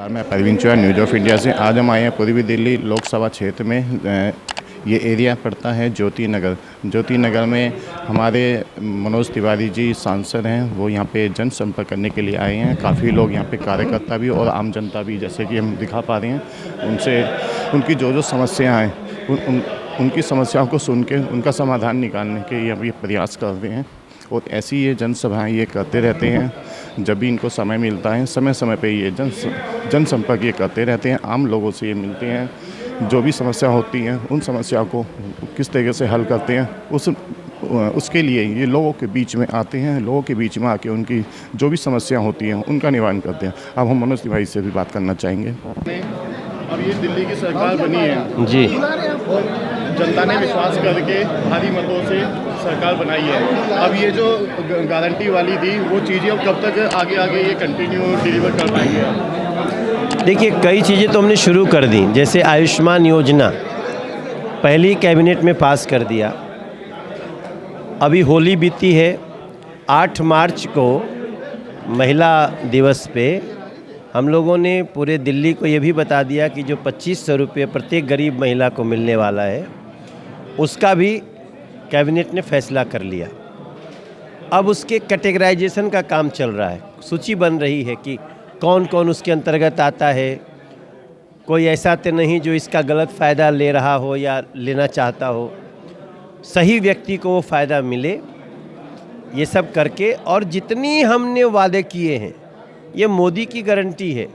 मैं Parveen Chauhan news of India से। आज हम आए हैं पूर्वी दिल्ली लोकसभा क्षेत्र में। ये एरिया पड़ता है ज्योति नगर में हमारे मनोज तिवारी जी सांसद हैं, वो यहाँ पे जनसंपर्क करने के लिए आए हैं। काफ़ी लोग यहाँ पे कार्यकर्ता भी और आम जनता भी, जैसे कि हम दिखा पा रहे हैं, उनसे उनकी जो समस्याएं हैं उनकी समस्याओं को सुन के उनका समाधान निकालने के ये प्रयास कर रहे हैं। और ऐसी ये जनसभाएं ये करते रहते हैं जब भी इनको समय मिलता है। समय समय पे ये जनसंपर्क ये करते रहते हैं, आम लोगों से ये मिलते हैं, जो भी समस्या होती हैं उन समस्याओं को किस तरीके से हल करते हैं उसके लिए ये लोगों के बीच में आते हैं। लोगों के बीच में आके उनकी जो भी समस्या होती हैं उनका निवारण करते हैं। अब हम मनोज तिवारी से भी बात करना चाहेंगे। अब ये दिल्ली की सरकार बनी है जी, जनता ने विश्वास करके भारी मतों से सरकार बनाई है। अब ये जो गारंटी वाली थी वो चीज़ें अब कब तक आगे ये कंटिन्यू डिलीवर कर पाएंगे? देखिए कई चीज़ें तो हमने शुरू कर दी, जैसे आयुष्मान योजना पहली कैबिनेट में पास कर दिया। अभी होली बीती है, 8 मार्च को महिला दिवस पे हम लोगों ने पूरे दिल्ली को ये भी बता दिया कि जो 2500 रुपये प्रत्येक गरीब महिला को मिलने वाला है उसका भी कैबिनेट ने फैसला कर लिया। अब उसके कैटेगराइजेशन का काम चल रहा है, सूची बन रही है कि कौन कौन उसके अंतर्गत आता है। कोई ऐसा तो नहीं जो इसका गलत फ़ायदा ले रहा हो या लेना चाहता हो, सही व्यक्ति को वो फ़ायदा मिले, ये सब करके। और जितनी हमने वादे किए हैं ये मोदी की गारंटी है,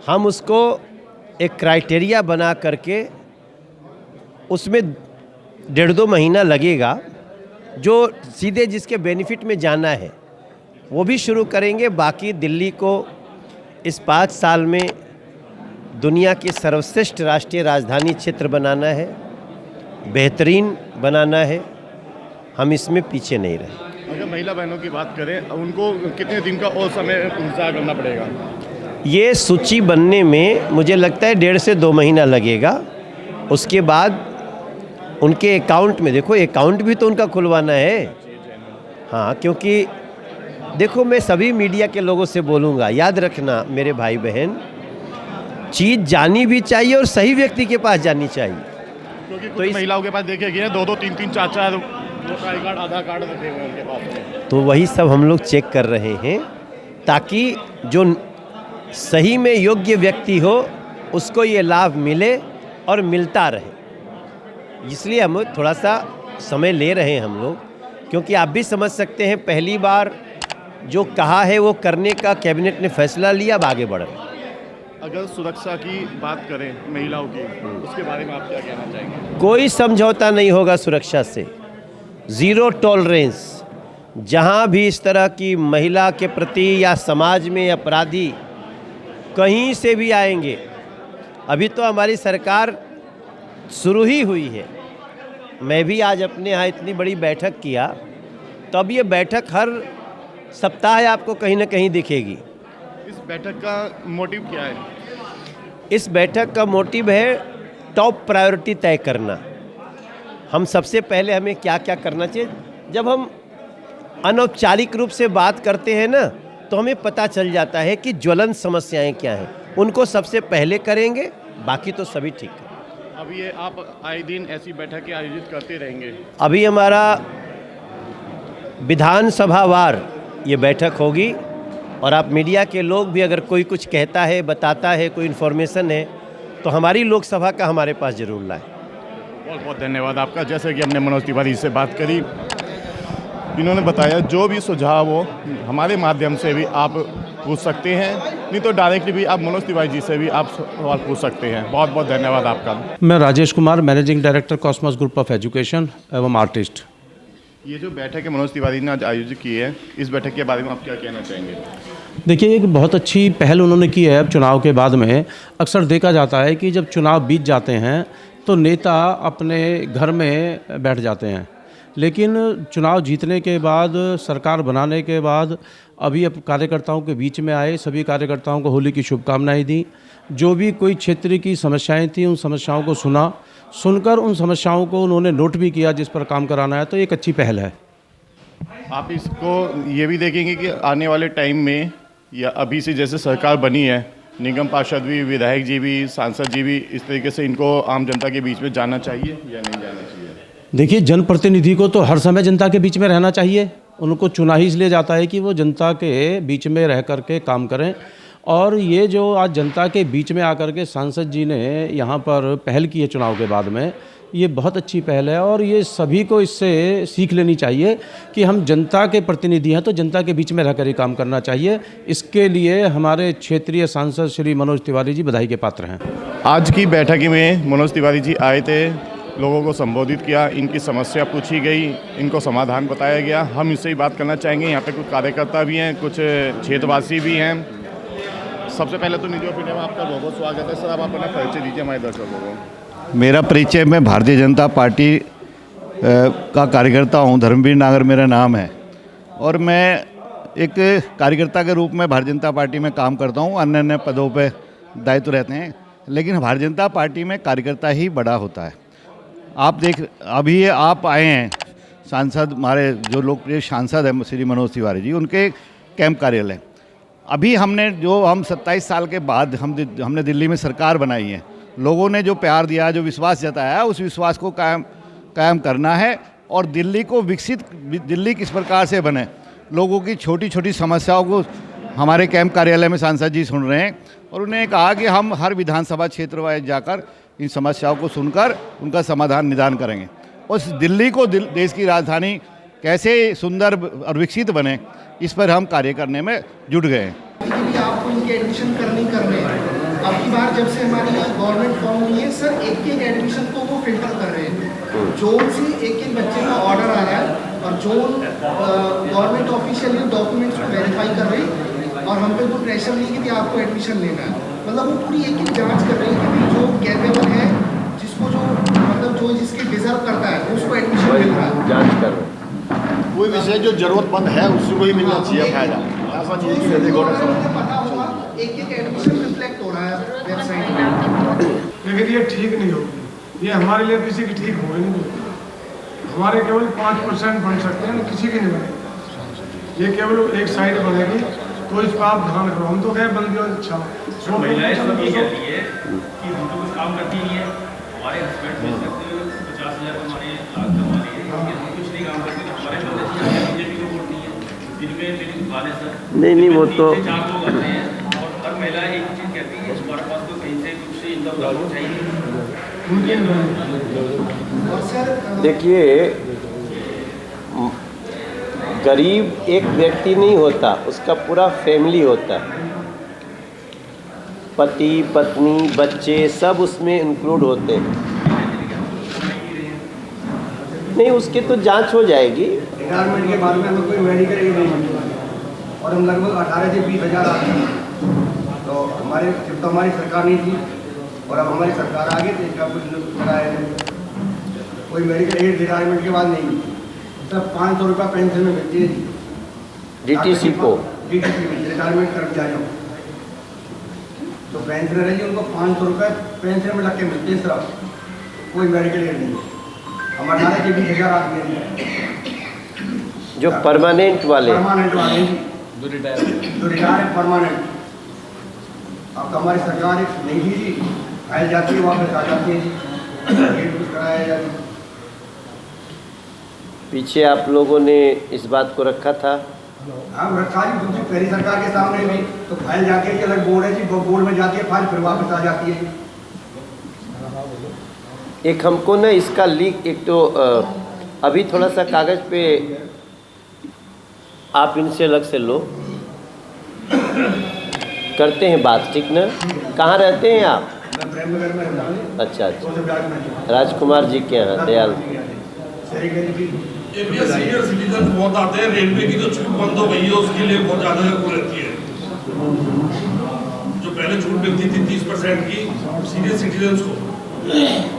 हम उसको एक क्राइटेरिया बना करके उसमें 1.5-2 महीना लगेगा, जो सीधे जिसके बेनिफिट में जाना है वो भी शुरू करेंगे। बाकी दिल्ली को इस 5 साल में दुनिया की सर्वश्रेष्ठ राष्ट्रीय राजधानी क्षेत्र बनाना है, बेहतरीन बनाना है, हम इसमें पीछे नहीं रहे। अगर महिला बहनों की बात करें, उनको कितने दिन का और समय इंतजार करना पड़ेगा? ये सूची बनने में मुझे लगता है 1.5 से 2 महीना लगेगा। उसके बाद उनके अकाउंट में, देखो अकाउंट भी तो उनका खुलवाना है। हाँ, क्योंकि देखो मैं सभी मीडिया के लोगों से बोलूँगा, याद रखना मेरे भाई बहन, चीज़ जानी भी चाहिए और सही व्यक्ति के पास जानी चाहिए। क्योंकि तो इस महिलाओं के पास देखे गए 2-2, 3-3, 4-4 वोटर कार्ड, आधार कार्ड रखे हुए उनके पास। तो वही सब हम लोग चेक कर रहे हैं ताकि जो सही में योग्य व्यक्ति हो उसको ये लाभ मिले और मिलता रहे। इसलिए हम थोड़ा सा समय ले रहे हैं हम लोग, क्योंकि आप भी समझ सकते हैं पहली बार जो कहा है वो करने का कैबिनेट ने फैसला लिया, अब आगे बढ़ रहे हैं। अगर सुरक्षा की बात करें महिलाओं की, उसके बारे में आप क्या कहना चाहेंगे? कोई समझौता नहीं होगा सुरक्षा से, ज़ीरो टॉलरेंस। जहाँ भी इस तरह की महिला के प्रति या समाज में अपराधी कहीं से भी आएंगे, अभी तो हमारी सरकार शुरू ही हुई है। मैं भी आज अपने यहाँ इतनी बड़ी बैठक किया, तो अब ये बैठक हर सप्ताह आपको कहीं ना कहीं दिखेगी। इस बैठक का मोटिव क्या है? इस बैठक का मोटिव है टॉप प्रायोरिटी तय करना। हम सबसे पहले हमें क्या क्या करना चाहिए। जब हम अनौपचारिक रूप से बात करते हैं ना, तो हमें पता चल जाता है कि ज्वलंत समस्याएं क्या हैं, उनको सबसे पहले करेंगे, बाकी तो सभी ठीक है। अब ये आप आए दिन ऐसी बैठकें आयोजित करते रहेंगे? अभी हमारा विधानसभावार ये बैठक होगी, और आप मीडिया के लोग भी अगर कोई कुछ कहता है, बताता है, कोई इन्फॉर्मेशन है, तो हमारी लोकसभा का हमारे पास जरूर लाएं। बहुत बहुत धन्यवाद आपका। जैसे कि हमने मनोज तिवारी से बात करी, इन्होंने बताया जो भी सुझाव हो हमारे माध्यम से भी आप पूछ सकते हैं, नहीं तो डायरेक्टली भी आप मनोज तिवारी जी से भी आप सवाल पूछ सकते हैं। बहुत बहुत धन्यवाद आपका। मैं Rajesh Kumar, managing director Cosmos group of education एवं आर्टिस्ट। ये जो बैठक है मनोज तिवारी ने आज आयोजित की है, इस बैठक के बारे में आप क्या कहना चाहेंगे? देखिए, एक बहुत अच्छी पहल उन्होंने की है। अब चुनाव के बाद में अक्सर देखा जाता है कि जब चुनाव बीत जाते हैं तो नेता अपने घर में बैठ जाते हैं, लेकिन चुनाव जीतने के बाद, सरकार बनाने के बाद अभी अब कार्यकर्ताओं के बीच में आए, सभी कार्यकर्ताओं को होली की शुभकामनाएं दी। जो भी कोई क्षेत्र की समस्याएं थी उन समस्याओं को सुनकर उन समस्याओं को उन्होंने नोट भी किया जिस पर काम कराना है, तो एक अच्छी पहल है। आप इसको ये भी देखेंगे कि आने वाले टाइम में या अभी से जैसे सरकार बनी है निगम पार्षद भी, विधायक जी भी, सांसद जी भी, इस तरीके से इनको आम जनता के बीच में जाना चाहिए या नहीं जाना चाहिए? देखिए, जनप्रतिनिधि को तो हर समय जनता के बीच में रहना चाहिए। उनको चुना ही इसलिए जाता है कि वो जनता के बीच में रह कर के काम करें। और ये जो आज जनता के बीच में आकर के सांसद जी ने यहाँ पर पहल की है चुनाव के बाद में, ये बहुत अच्छी पहल है। और ये सभी को इससे सीख लेनी चाहिए कि हम जनता के प्रतिनिधि हैं तो जनता के बीच में रहकर ही काम करना चाहिए। इसके लिए हमारे क्षेत्रीय सांसद श्री मनोज तिवारी जी बधाई के पात्र हैं। आज की बैठक में मनोज तिवारी जी आए थे, लोगों को संबोधित किया, इनकी समस्या पूछी गई, इनको समाधान बताया गया। हम इससे ही बात करना चाहेंगे। यहाँ पे कुछ कार्यकर्ता भी हैं, कुछ क्षेत्रवासी भी हैं। सबसे पहले तो न्यूज़ ऑफ इंडिया में आपका बहुत बहुत स्वागत है। सर, आप अपना परिचय दीजिए हमारे दर्शकों को। मेरा परिचय, मैं भारतीय जनता पार्टी का कार्यकर्ता हूं, धर्मवीर नागर मेरा नाम है। और मैं एक कार्यकर्ता के रूप में भारतीय जनता पार्टी में काम करता हूं। अन्य अन्य पदों पे दायित्व रहते हैं, लेकिन भारतीय जनता पार्टी में कार्यकर्ता ही बड़ा होता है। आप अभी आप आए हैं, सांसद, हमारे जो लोकप्रिय सांसद हैं श्री मनोज तिवारी जी, उनके कैंप कार्यालय। अभी हम 27 साल के बाद हमने दिल्ली में सरकार बनाई है। लोगों ने जो प्यार दिया, जो विश्वास जताया, उस विश्वास को कायम करना है। और दिल्ली को विकसित दिल्ली किस प्रकार से बने, लोगों की छोटी छोटी समस्याओं को हमारे कैंप कार्यालय में सांसद जी सुन रहे हैं। और उन्हें कहा कि हम हर विधानसभा क्षेत्र वाइज जाकर इन समस्याओं को सुनकर उनका समाधान निदान करेंगे। उस दिल्ली को देश की राजधानी कैसे सुंदर और विकसित बने, इस पर हम कार्य करने में जुट गए हैं। आपको इनके एडमिशन कर रहे हैं। अब की बार जब से हमारी गवर्नमेंट फॉर्म हुई है सर, एक एडमिशन को वो फिल्टर कर रहे हैं। जोन से एक बच्चे का ऑर्डर आ रहा है और जोन गवर्नमेंट ऑफिशियल डॉक्यूमेंट्स को वेरीफाई कर रहे हैं। और हम पे कोई प्रेशर नहीं कि आपको एडमिशन लेना है। मतलब वो पूरी एक जांच कर रहे हैं कि जो कैपेबल है, जिसको जो जिसके डिजर्व करता है उसको एडमिशन मिल रहा है। जांच कर रहे हैं। कोई विषय जो जरूरतमंद है उससे कोई मिलना चाहिए फायदा। ऐसा नहीं है कि पता होगा एक एडमिशन रिफ्लेक्ट हो रहा है वेबसाइट में। लेकिन ये ठीक नहीं होगी, ये हमारे लिए किसी की ठीक होगी नहीं। हमारे केवल 5% बन सकते हैं, किसी की नहीं बनेगी। ये केवल एक साइड बनेगी, तो इस पर आप ध्यान रखो। हम तो कहे बंदी और अच्छा महिलाएं सब ये कहती है कि हम तो कुछ काम करती नहीं है, हमारे हस्बैंड मिल सकते हैं 50,000 हमारे लाख कमा रही है, हम कुछ नहीं काम करते, हमारे बीजेपी को वोट नहीं है। जिनमें मेरी दुकान है सर, नहीं वो तो 4 लोग आते हैं और हर महिला एक चीज़ कहती है, हमारे पास तो कहीं से कुछ इनकम लाभ चाहिए। देखिए, गरीब एक व्यक्ति नहीं होता, उसका पूरा फैमिली होता है। पति, पत्नी, बच्चे सब उसमें इंक्लूड होते हैं। नहीं, उसकी तो जांच हो जाएगी। रिटायरमेंट के बाद में हमें कोई मेडिकल एड नहीं मिलता और हम लगभग 18 से 20 हज़ार आते हैं। तो हमारी सरकार नहीं थी और अब हमारी सरकार आ गई तो इसका कुछ कराया नहीं। कोई मेडिकल एड रिटायरमेंट के बाद नहीं, सब 500 रुपये पेंशन में मिलती है डीटीसी को, डीटीसी में रिटायरमेंट कर्मचारियों को। तो पेंशनर है जी, उनको 500 रुपये पेंशन में लग के मिलते हैं सर। कोई मेडिकल एड नहीं। हम 18 से 20 हज़ार आदमी हैं जो परमानेंट वाले जो रिटायर है परमानेंट। अब तो हमारी सरकार नहीं थी जी, फाइल जाती है वापस आ जाती है जी, कुछ कराया जाता है। पीछे आप लोगों ने इस बात को रखा था। हम रखा जी, दूसरी पहली सरकार के सामने भी तो फाइल जाके कि अलग बोर्ड है जी, बोर्ड में जाती है फाइल, फिर वापस आ जाती है। एक हमको ना इसका लीक, एक तो अभी थोड़ा सा कागज़ पे आप इनसे अलग से लो, करते हैं बात, ठीक ना? कहाँ रहते हैं आप? अच्छा, राजकुमार जी के यहाँ, दयाल। ये भैया सीनियर सिटीजन बहुत आते हैं, रेलवे की जो छूट बंद हो गई है उसके लिए बहुत ज़्यादा वो रहती है। जो पहले छूट मिलती थी 30% की सीनियर सिटीजन को,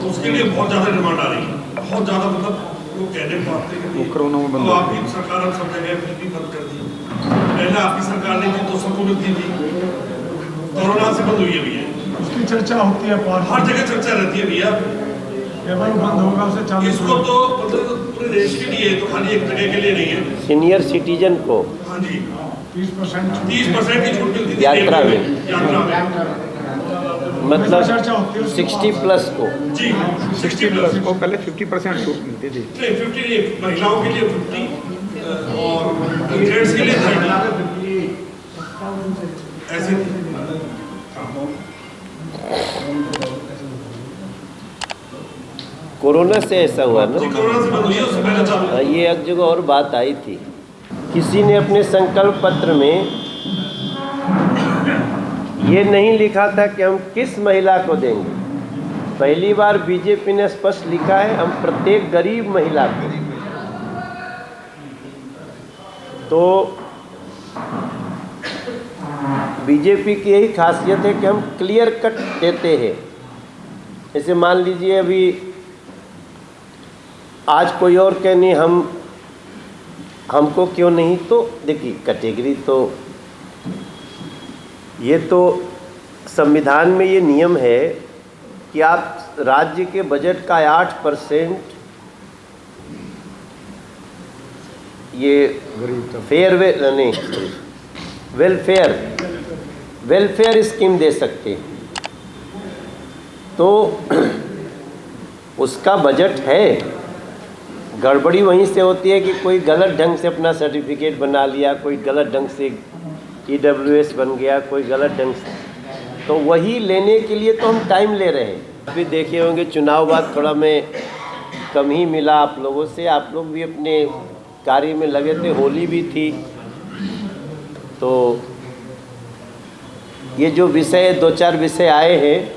तो उसके लिए बहुत ज़्यादा डिमांड आ रही है, बहुत ज़्यादा। मतलब वो कैडेट बांटते हैं, तो आपकी सरकार सब जगह फिर भी बंद कर दी। पहले आपकी सरकार ने की तो सबको मिलती थी, कोरोना से बंद हुई है भैया। उसकी चर्चा होती है, हर जगह चर्चा रहती है भैया। बंद होगा उसे चालू। इसको तो मतलब पूरे देश के लिए, तो खाली एक जगह के लिए नहीं है। सीनियर सिटीजन को हाँ जी, 30% 30% की छूट मिलती थी यात्रा में। यात्रा में मतलब चर्चा होती है 60+ को। जी 60+ को पहले 50% छूट मिलती थी। नहीं 50 नहीं, महिलाओं के लिए 50 और जेंट्स के लिए 30 ऐसे थी। कोरोना से ऐसा हुआ ना। जी कोरोना से बंद हुई है, उससे पहले चालू था। ये एक जगह और बात आई थी, किसी ने अपने संकल्प पत्र में ये नहीं लिखा था कि हम किस महिला को देंगे। पहली बार बीजेपी ने स्पष्ट लिखा है हम प्रत्येक गरीब महिला को। तो बीजेपी की यही खासियत है कि हम क्लियर कट देते हैं। जैसे मान लीजिए अभी आज कोई और कहे नहीं हमको क्यों नहीं, तो देखिए कैटेगरी तो ये तो संविधान में ये नियम है कि आप राज्य के बजट का 8% ये वेलफेयर स्कीम दे सकते हैं। तो उसका बजट है। गड़बड़ी वहीं से होती है कि कोई गलत ढंग से अपना सर्टिफिकेट बना लिया, कोई गलत ढंग से EWS बन गया, कोई गलत ढंग से, तो वही लेने के लिए तो हम टाइम ले रहे हैं। अभी देखे होंगे चुनाव बाद थोड़ा मैं कम ही मिला आप लोगों से। आप लोग भी अपने कार्य में लगे थे, होली भी थी। तो ये जो विषय 2-4 विषय आए हैं,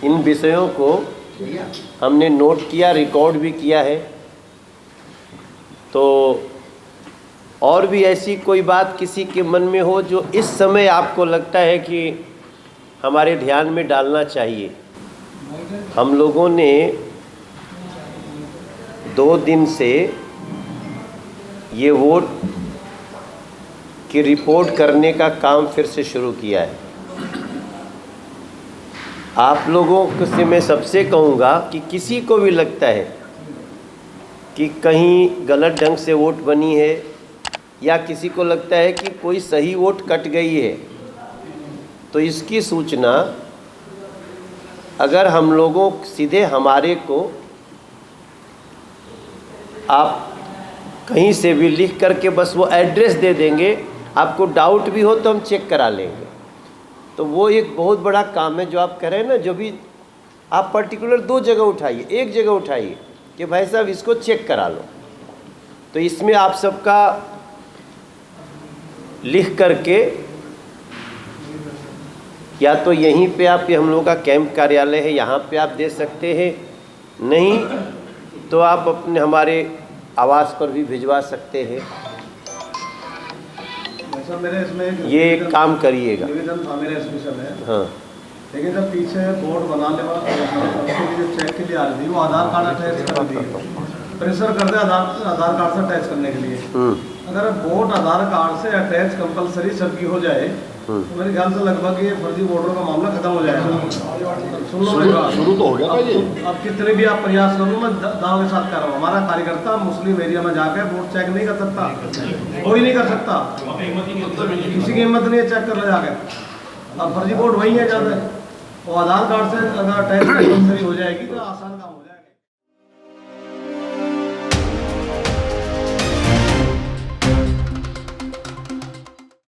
इन विषयों को हमने नोट किया, रिकॉर्ड भी किया है। तो और भी ऐसी कोई बात किसी के मन में हो जो इस समय आपको लगता है कि हमारे ध्यान में डालना चाहिए। हम लोगों ने 2 दिन से ये वोट की रिपोर्ट करने का काम फिर से शुरू किया है। आप लोगों से मैं सबसे कहूँगा कि किसी को भी लगता है कि कहीं गलत ढंग से वोट बनी है या किसी को लगता है कि कोई सही वोट कट गई है, तो इसकी सूचना अगर हम लोगों सीधे हमारे को आप कहीं से भी लिख करके बस वो एड्रेस दे देंगे, आपको डाउट भी हो तो हम चेक करा लेंगे। तो वो एक बहुत बड़ा काम है जो आप कह रहे हैं ना। जो भी आप पर्टिकुलर 2 जगह उठाइए, एक जगह उठाइए कि भाई साहब इसको चेक करा लो। तो इसमें आप सबका लिख करके या तो यहीं पे आप, हम लोगों का कैंप कार्यालय है, यहाँ पे आप दे सकते हैं, नहीं तो आप अपने हमारे आवास पर भी भिजवा सकते हैं। मेरे इसमें ये काम करिएगा। निवेदन था मेरे स्पेशल है। हाँ, लेकिन जब पीछे बोर्ड बनाने वाले चेक के लिए आ रही थी, वो आधार कार्ड अटैच कर दिए, प्रेशर कर दे आधार कार्ड से अटैच करने के लिए। अगर वोट आधार कार्ड से अटैच कंपलसरी सबकी हो जाए तो मेरे ख्याल से लगभग ये फर्जी वोटरों का मामला खत्म हो जाएगा। सुन लो मेरी बात, शुरू तो हो गया था ये। अब कितने भी आप प्रयास करो, मैं दाव के साथ कर रहा हूँ, हमारा कार्यकर्ता मुस्लिम एरिया में जाकर वोट चेक नहीं कर सकता, कोई नहीं कर सकता, किसी की हिम्मत नहीं है चेक करने जाकर। अब फर्जी वोट वही है ज़्यादा। वो आधार कार्ड से अगर अटैच कंपलसरी हो जाएगी तो आसान काम हो जाएगा।